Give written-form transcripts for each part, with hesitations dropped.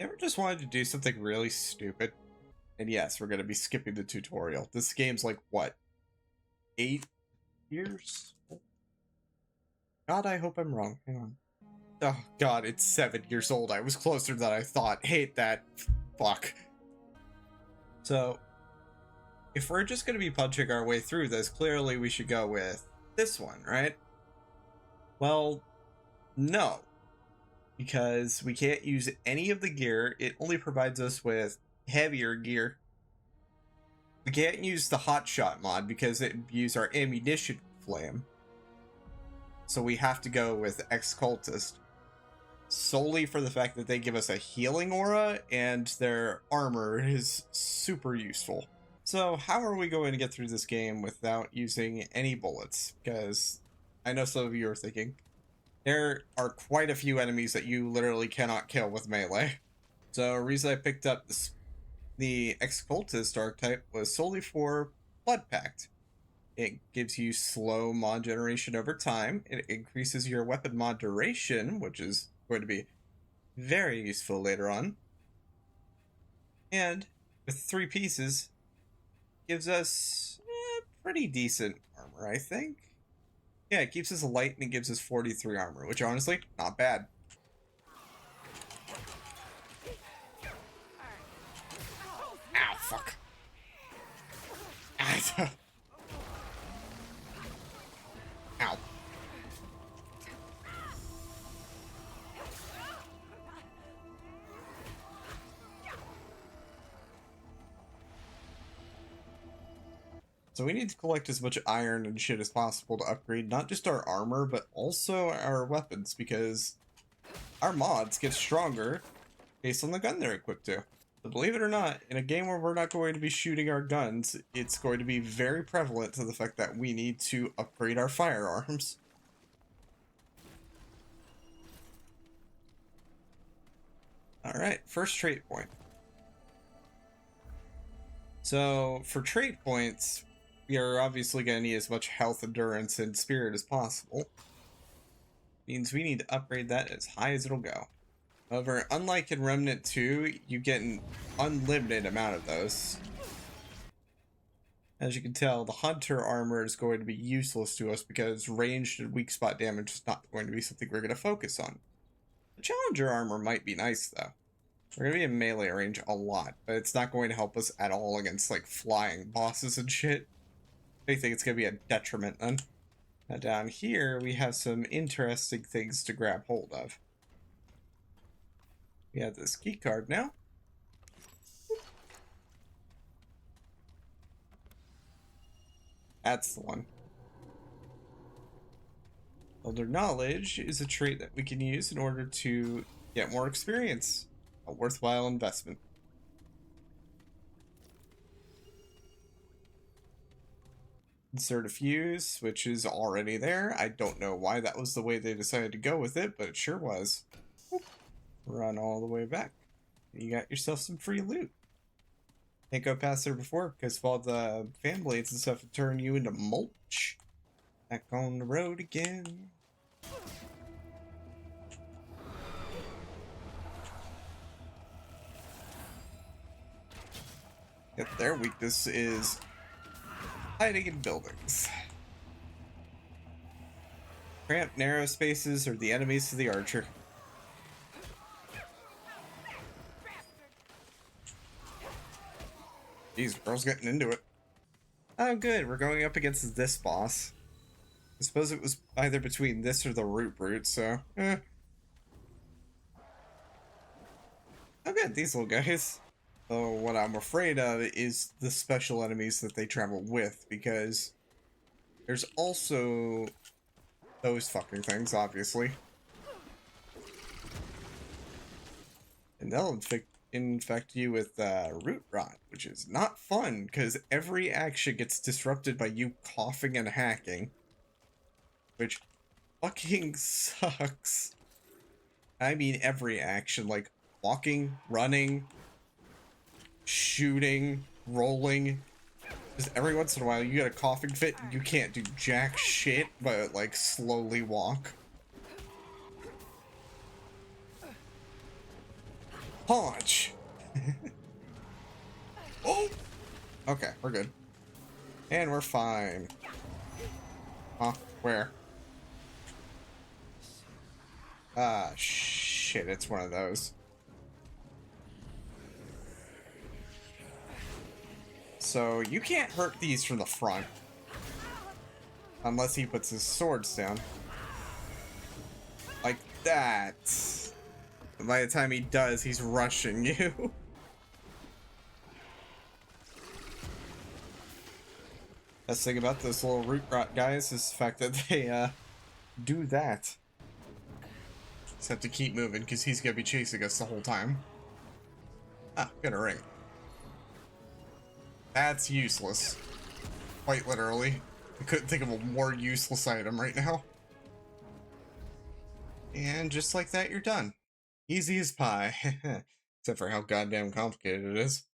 Ever just wanted to do something really stupid? And yes, we're going to be skipping the tutorial. This game's like, what, 8 years old? God, I hope I'm wrong. Hang on. Oh, God, it's 7 years old. I was closer than I thought. Hate that. Fuck. So, if we're just going to be punching our way through this, clearly we should go with this one, right? Well, no. Because we can't use any of the gear. It only provides us with heavier gear. We can't use the hotshot mod because it use our ammunition flame. So we have to go with ex-cultist. Solely for the fact that they give us a healing aura and their armor is super useful. So how are we going to get through this game without using any bullets? Because I know some of you are thinking, there are quite a few enemies that you literally cannot kill with melee. So the reason I picked up the ex-cultist archetype was solely for Blood Pact. It gives you slow mod generation over time. It increases your weapon mod duration, which is going to be very useful later on. And with 3 pieces, gives us pretty decent armor, I think. Yeah, it keeps us light and it gives us 43 armor, which honestly, not bad. Ow, fuck. Ow. So we need to collect as much iron and shit as possible to upgrade not just our armor, but also our weapons, because our mods get stronger based on the gun they're equipped to. But believe it or not, in a game where we're not going to be shooting our guns, it's going to be very prevalent to the fact that we need to upgrade our firearms. Alright, first trait point. So, for trait points, we are obviously going to need as much health, endurance, and spirit as possible. Means we need to upgrade that as high as it'll go. However, unlike in Remnant 2, you get an unlimited amount of those. As you can tell, the Hunter armor is going to be useless to us because ranged and weak spot damage is not going to be something we're going to focus on. The Challenger armor might be nice, though. We're going to be in melee range a lot, but it's not going to help us at all against, like, flying bosses and shit. I think it's going to be a detriment, then. Now, down here, we have some interesting things to grab hold of. We have this key card now. That's the one. Elder Knowledge is a trait that we can use in order to get more experience. A worthwhile investment. Insert a fuse, which is already there. I don't know why that was the way they decided to go with it, but it sure was. Run all the way back. You got yourself some free loot. Can't go past there before because of all the fan blades and stuff to turn you into mulch. Back on the road again. Yep, their weakness is hiding in buildings. Cramped, narrow spaces are the enemies to the archer. Jeez, girl's getting into it. Oh, good. We're going up against this boss. I suppose it was either between this or the root brute, so Oh, good. These little guys. Oh, what I'm afraid of is the special enemies that they travel with, because there's also those fucking things, obviously. And they'll infect you with root rot, which is not fun, because every action gets disrupted by you coughing and hacking. Which fucking sucks. I mean every action, like walking, running, shooting, rolling. Just every once in a while you get a coughing fit and you can't do jack shit but like slowly walk. Punch! Oh! Okay, we're good. And we're fine. Huh? Where? Ah, shit, it's one of those. So, you can't hurt these from the front. Unless he puts his swords down. Like that. And by the time he does, he's rushing you. Best thing about those little root rot guys is the fact that they do that. Just have to keep moving because he's gonna be chasing us the whole time. Ah, got a ring. That's useless. Quite literally. I couldn't think of a more useless item right now. And just like that, you're done. Easy as pie. Except for how goddamn complicated it is.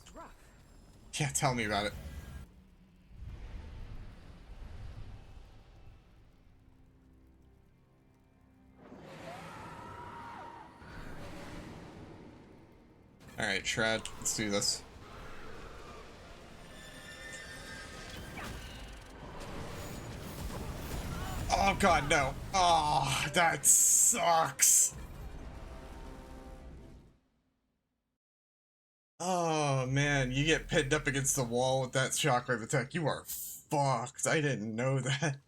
It's rough. Yeah, tell me about it. Alright, Shred, let's do this. Oh god, no. Oh, that sucks. Oh man, you get pinned up against the wall with that shockwave attack. You are fucked. I didn't know that.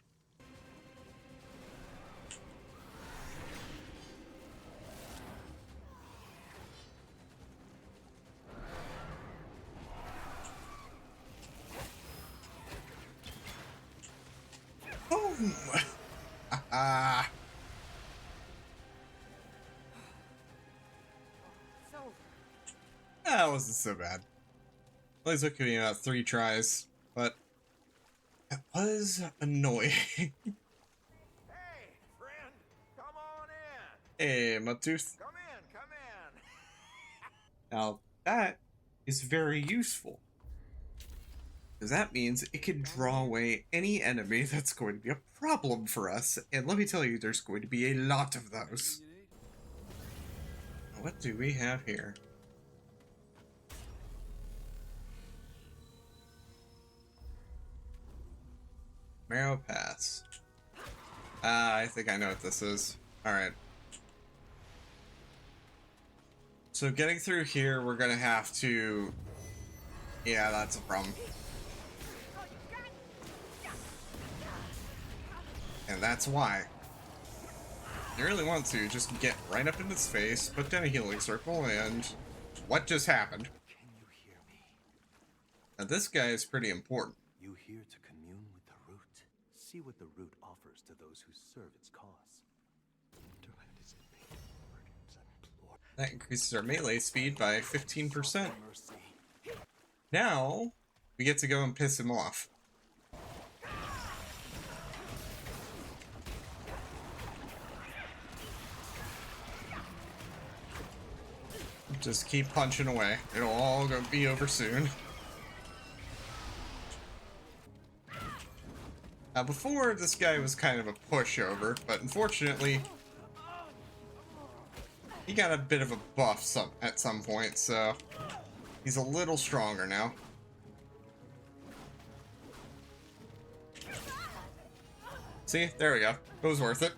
Boom! Ah. It's over. That wasn't so bad. At least it took me about 3 tries, but it was annoying. Hey, friend, come on in. Hey, Mudtooth. Come in, come in. Now, that is very useful. Because that means it can draw away any enemy that's going to be a problem for us. And let me tell you, there's going to be a lot of those. What do we have here? Marrow Pass. I think I know what this is. Alright. So getting through here, we're gonna have to... Yeah, that's a problem. And that's why. You really want to just get right up in his face, put down a healing circle, and... What just happened? Can you hear me? Now this guy is pretty important. You here to commune with the root? See what the root offers to those who serve its cause. Interland is in pain of organs and implore. That increases our melee speed by 15%. Mercy. Now, we get to go and piss him off. Just keep punching away. It'll all be over soon. Now before, this guy was kind of a pushover, but unfortunately, he got a bit of a buff at some point, so he's a little stronger now. See? There we go. It was worth it.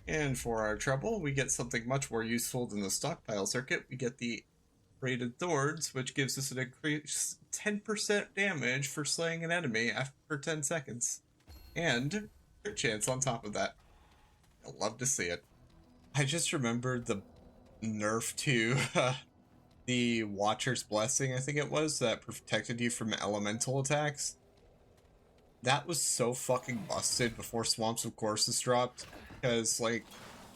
And for our trouble, we get something much more useful than the stockpile circuit. We get the Braided Thorns, which gives us an increased 10% damage for slaying an enemy after 10 seconds. And crit chance on top of that. I'd love to see it. I just remembered the nerf to the Watcher's Blessing, I think it was, that protected you from elemental attacks. That was so fucking busted before Swamps of Courses dropped. Because, like,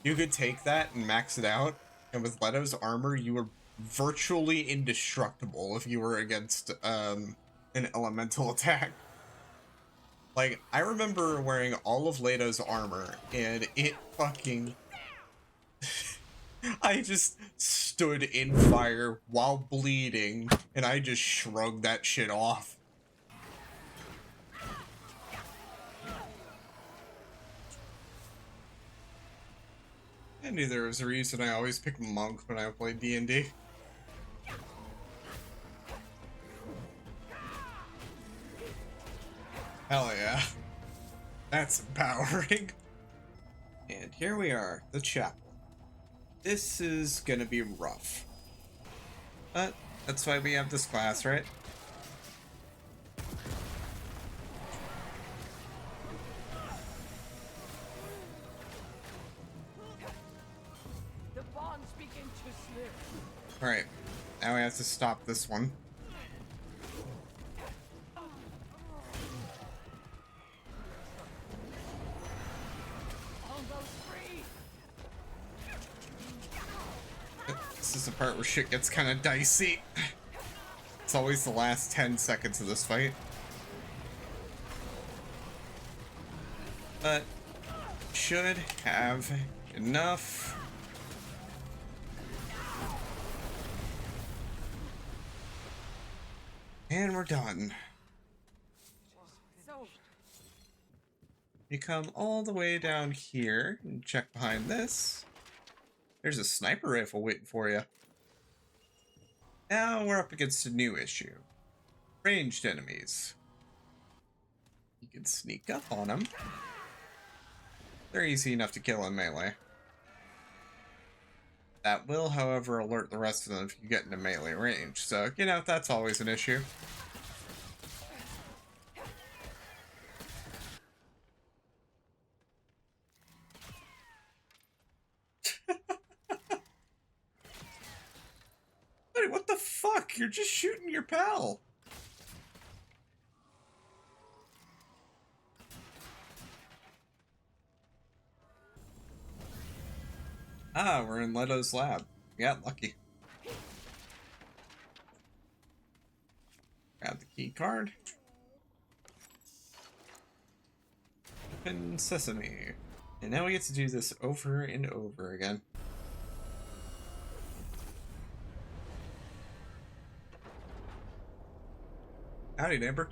you could take that and max it out, and with Leto's armor, you were virtually indestructible if you were against an elemental attack. Like, I remember wearing all of Leto's armor, and it fucking... I just stood in fire while bleeding, and I just shrugged that shit off. I knew there was a reason I always pick monk when I play D&D. Hell yeah. That's empowering. And here we are, the chapel. This is gonna be rough. But that's why we have this class, right? The bonds begin to slip. Alright, now we have to stop this one. Almost free. This is the part where shit gets kind of dicey. It's always the last 10 seconds of this fight. But should have enough. And we're done. So You come all the way down here and check behind this. There's a sniper rifle waiting for you. Now we're up against a new issue. Ranged enemies. You can sneak up on them. They're easy enough to kill in melee. That will, however, alert the rest of them if you get into melee range. So, you know, that's always an issue. Hey, what the fuck? You're just shooting your pal. Ah, we're in Leto's lab. Yeah, lucky. Grab the key card. Open sesame. And now we get to do this over and over again. Howdy, neighbor.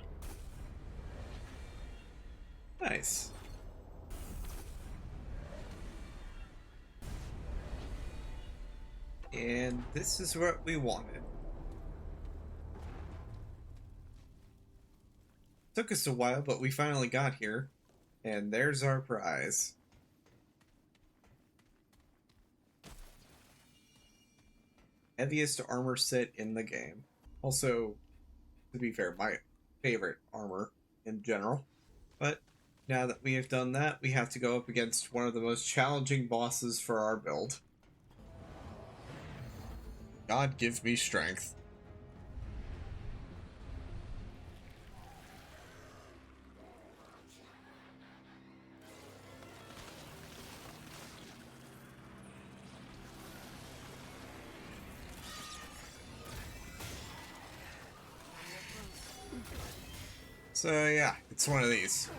Nice. And this is what we wanted. Took us a while, but we finally got here. And there's our prize. Heaviest armor set in the game. Also, to be fair, my favorite armor in general. But now that we have done that, we have to go up against one of the most challenging bosses for our build. God give me strength. So yeah, it's one of these.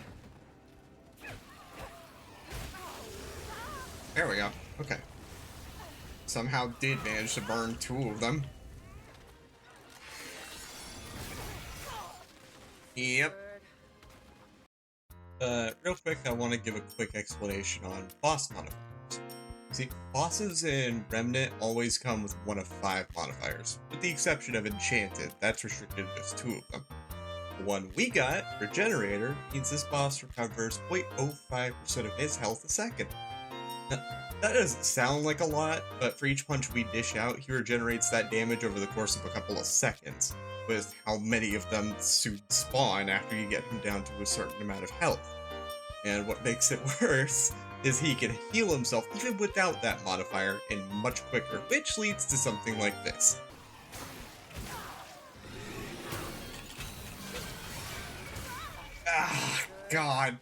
There we go. Okay. Somehow did manage to burn 2 of them. Yep. Real quick, I want to give a quick explanation on boss modifiers. See, bosses in Remnant always come with one of 5 modifiers, with the exception of Enchanted. That's restricted to just 2 of them. The one we got, Regenerator, means this boss recovers 0.05% of his health a second. Now, that doesn't sound like a lot, but for each punch we dish out, he regenerates that damage over the course of a couple of seconds, with how many of them soon spawn after you get him down to a certain amount of health. And what makes it worse is he can heal himself even without that modifier and much quicker, which leads to something like this. Ah, God.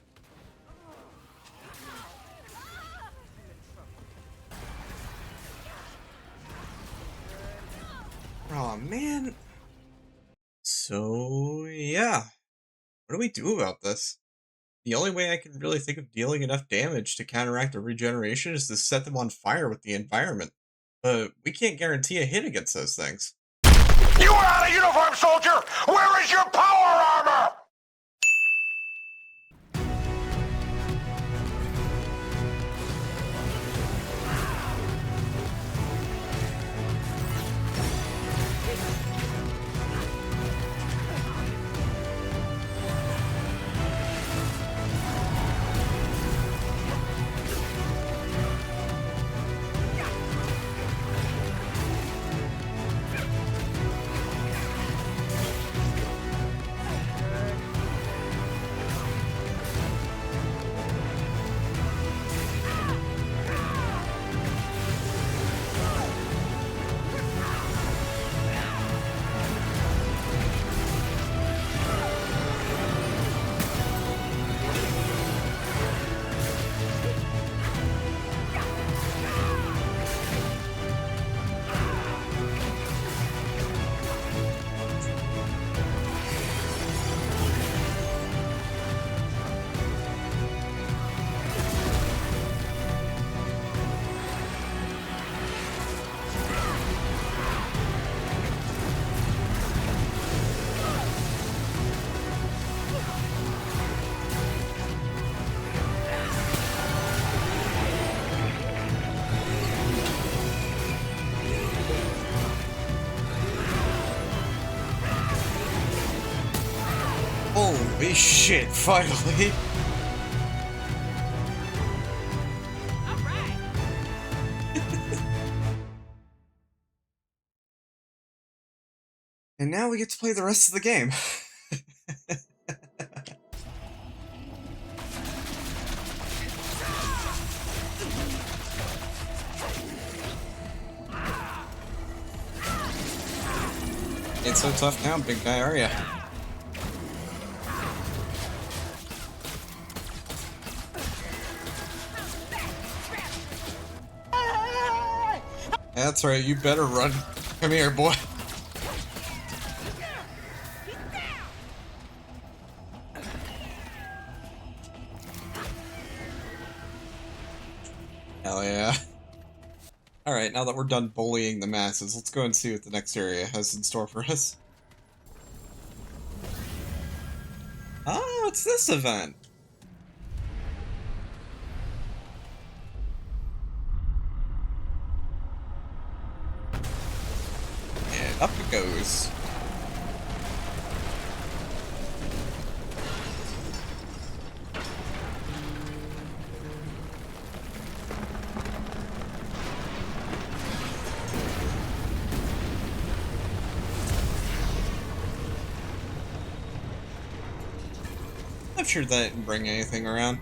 Oh, man. So, yeah. What do we do about this? The only way I can really think of dealing enough damage to counteract the regeneration is to set them on fire with the environment. But we can't guarantee a hit against those things. You are out of uniform, soldier! Where is your power armor? Holy shit, finally! All right. And now we get to play the rest of the game. It's so tough now, big guy, are ya? That's right, you better run. Come here, boy. Hell yeah. Alright, now that we're done bullying the masses, let's go and see what the next area has in store for us. Oh, it's this event! And up it goes. I'm sure that didn't bring anything around.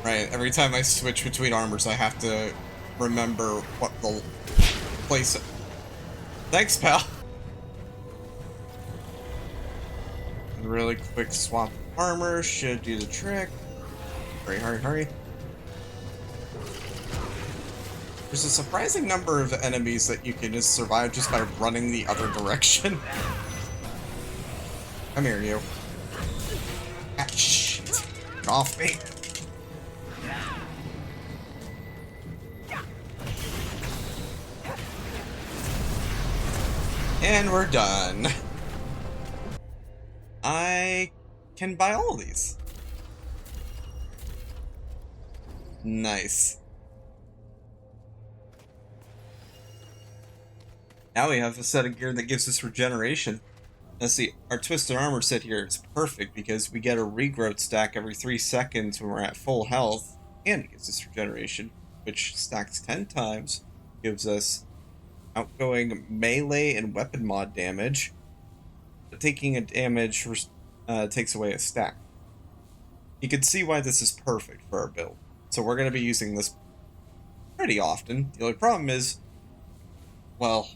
Right, every time I switch between armors, I have to remember what the place... Thanks, pal! A really quick swap of armor should do the trick. Hurry, hurry, hurry. There's a surprising number of enemies that you can just survive just by running the other direction. Come here, you. Ah, shit. Get off me. And we're done. I can buy all of these. Nice. Now we have a set of gear that gives us regeneration. Let's see, our Twisted Armor set here is perfect because we get a regrowth stack every 3 seconds when we're at full health, and it gives us regeneration, which stacks 10 times, gives us outgoing melee and weapon mod damage, but taking a damage takes away a stack. You can see why this is perfect for our build. So we're going to be using this pretty often. The only problem is, well...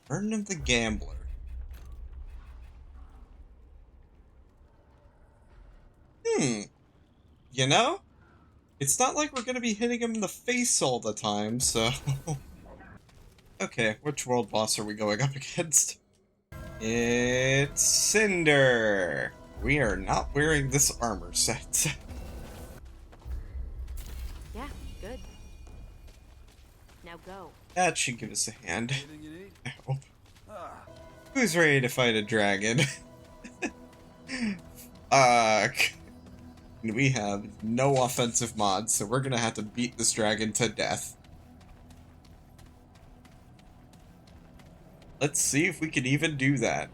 Burden of the Gambler. You know? It's not like we're gonna be hitting him in the face all the time, so... Okay, which world boss are we going up against? It's Cinder! We are not wearing this armor set. Yeah, good. Now go. That should give us a hand. I hope. Who's ready to fight a dragon? We have no offensive mods, so we're gonna have to beat this dragon to death. Let's see if we can even do that.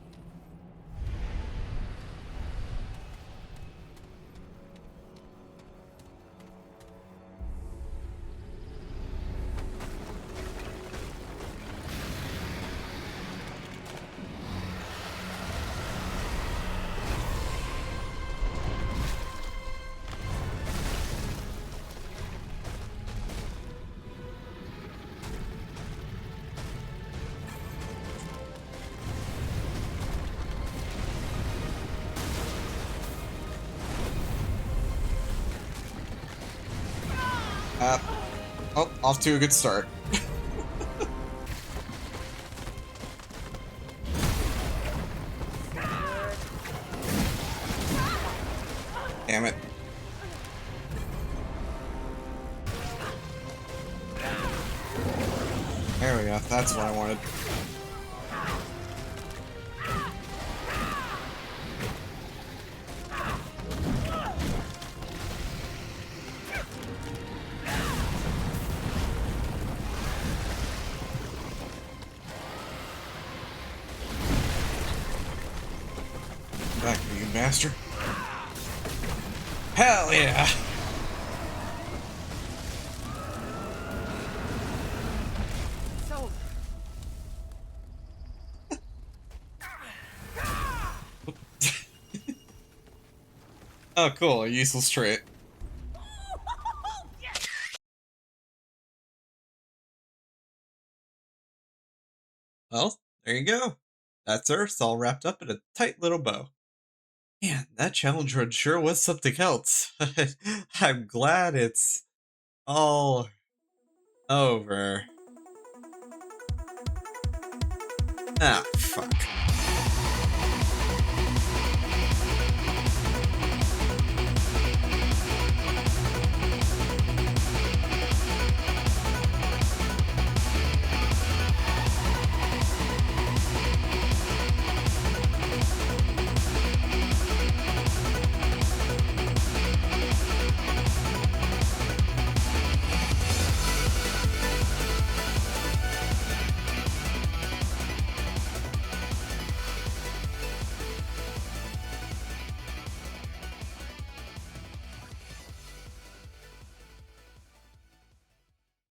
Oh, off to a good start. Damn it. There we go, that's what I wanted. faster. Hell yeah! So, Oh, cool. A useless trait. Well, there you go. That's Earth all wrapped up in a tight little bow. Man, that challenge run sure was something else. I'm glad it's all over. Ah, fuck.